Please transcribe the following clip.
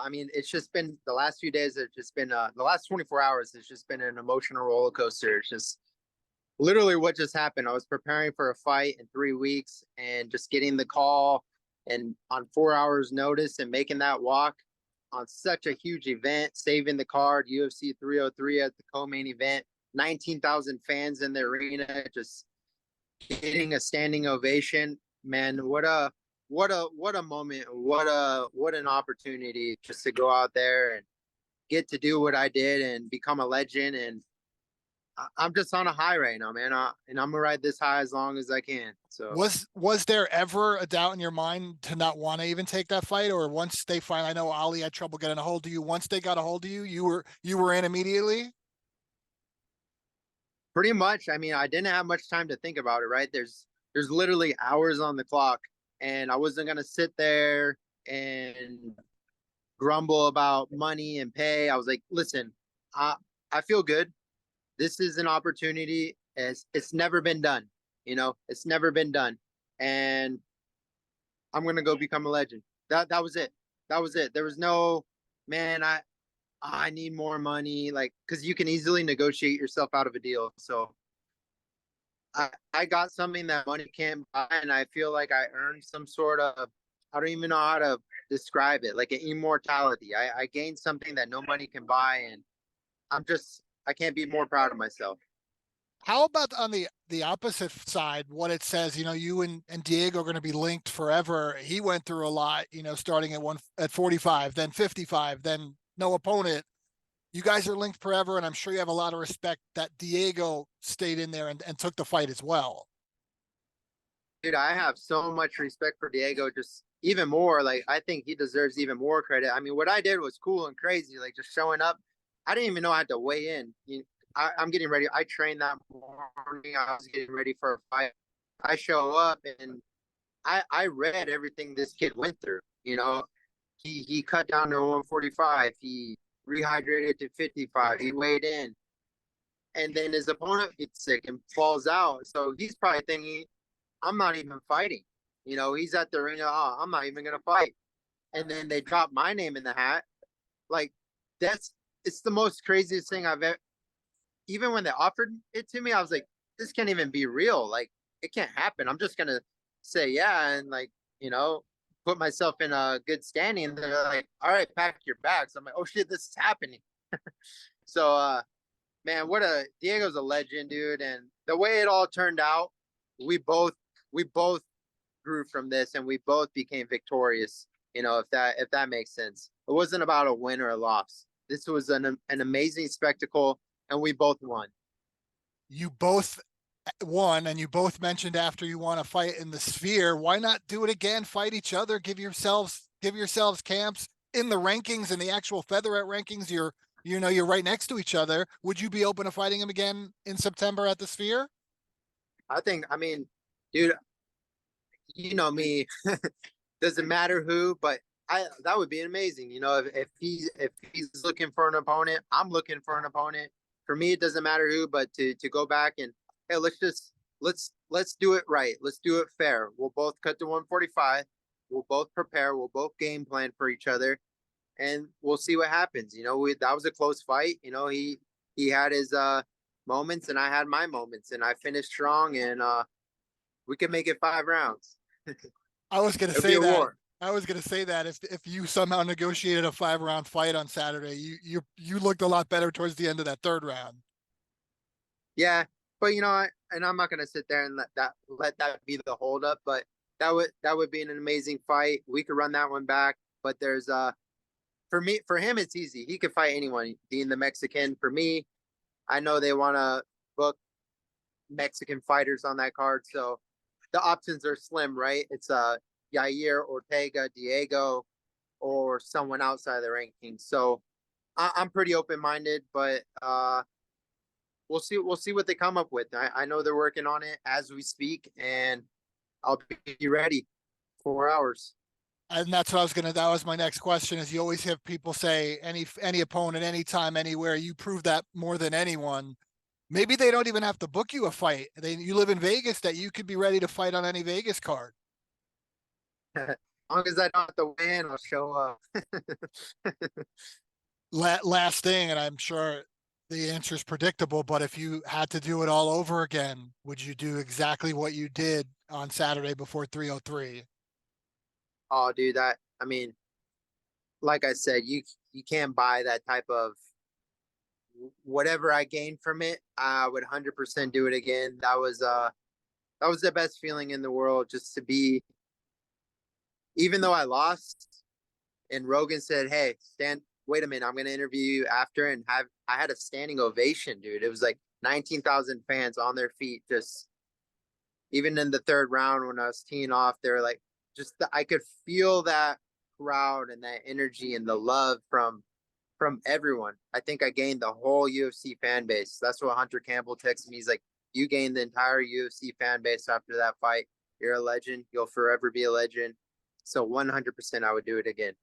I mean, it's just been the last few days. It's just been the last 24 hours. It's just been an emotional roller coaster. It's just literally what just happened. I was preparing for a fight in 3 weeks, and just getting the call and on 4 hours notice and making that walk on such a huge event, saving the card, UFC 303 at the co-main event, 19,000 fans in the arena, just getting a standing ovation. Man, what a moment, what an opportunity just to go out there and get to do what I did and become a legend. And I'm just on a high right now, man. And I'm gonna ride this high as long as I can. So Was there ever a doubt in your mind to not want to even take that fight, or once they finally, I know Ali had trouble getting a hold of you. Once they got a hold of you, you were in immediately. pretty much, I mean, I didn't have much time to think about it, right? There's literally hours on the clock, and I wasn't gonna sit there and grumble about money and pay. I was like, listen, I I feel good. This is an opportunity. It's never been done. It's never been done, and I'm gonna go become a legend. That was it. That was it. There was no, man. I need more money, like, because you can easily negotiate yourself out of a deal. So I got something that money can't buy, and I feel like I earned some sort of, I don't even know how to describe it, like an immortality. I gained something that no money can buy, and I can't be more proud of myself. How about on the opposite side, what it says, you and Diego are going to be linked forever. He went through a lot, starting at 45, then 55, then no opponent. You guys are linked forever, and I'm sure you have a lot of respect that Diego stayed in there and took the fight as well. Dude, I have so much respect for Diego, just even more. Like, I think he deserves even more credit. I mean, what I did was cool and crazy, like just showing up. I didn't even know I had to weigh in. I'm getting ready. I trained that morning. I was getting ready for a fight. I show up, and I read everything this kid went through. He cut down to 145. He rehydrated to 55. He weighed in, and then his opponent gets sick and falls out. So he's probably thinking, I'm not even fighting. He's at the arena. Oh, I'm not even gonna fight. And then they drop my name in the hat. Like, that's it's the most craziest thing I've ever. Even when they offered it to me, I was like, this can't even be real. Like, it can't happen. I'm just gonna say yeah, and, like, put myself in a good standing. And they're like, all right, pack your bags. I'm like, oh shit, this is happening. So man, Diego's a legend, dude. And the way it all turned out, we both grew from this, and we both became victorious. If that makes sense. It wasn't about a win or a loss. This was an amazing spectacle, and we both won. You both won, and you both mentioned after you want to fight in the Sphere. Why not do it again? Fight each other. Give yourselves camps in the rankings, and the actual featherweight rankings. You're right next to each other. Would you be open to fighting him again in September at the Sphere? I mean, dude, you know me. Doesn't matter who, but I that would be amazing. If he's looking for an opponent, I'm looking for an opponent. For me, it doesn't matter who, but to go back and, hey, let's do it right. Let's do it fair. We'll both cut to 145. We'll both prepare. We'll both game plan for each other, and we'll see what happens. That was a close fight. He had his moments, and I had my moments, and I finished strong, and we can make it 5 rounds. I was going to It'll be say a that. war. I was going to say that if you somehow negotiated a 5 round fight on Saturday, you looked a lot better towards the end of that third round. Yeah, but and I'm not gonna sit there and let that be the holdup. But that would be an amazing fight. We could run that one back. But there's for him it's easy. He could fight anyone. Being the Mexican, for me, I know they want to book Mexican fighters on that card, so the options are slim, right? It's Yair, Ortega, Diego, or someone outside the rankings. So I'm pretty open minded, but we'll see what they come up with. I know they're working on it as we speak, and I'll be ready. 4 hours. And that was my next question. Is you always have people say any opponent, anytime, anywhere. You prove that more than anyone. Maybe they don't even have to book you a fight. You live in Vegas, that you could be ready to fight on any Vegas card. long as I don't have to win, I'll show up. Last thing, and I'm sure the answer is predictable, but if you had to do it all over again, would you do exactly what you did on Saturday before 303? Oh, dude, I mean, like I said, you can't buy that type of whatever I gained from it. I would 100% do it again. That was the best feeling in the world, just to be, even though I lost and Rogan said, "Hey, stand, wait a minute, I'm gonna interview you after," and have I had a standing ovation, dude. It was like 19,000 fans on their feet, just even in the third round when I was teeing off, they were like, I could feel that crowd and that energy and the love from everyone. I think I gained the whole UFC fan base. That's what Hunter Campbell texted me. He's like, "You gained the entire UFC fan base after that fight. You're a legend. You'll forever be a legend." So 100% I would do it again.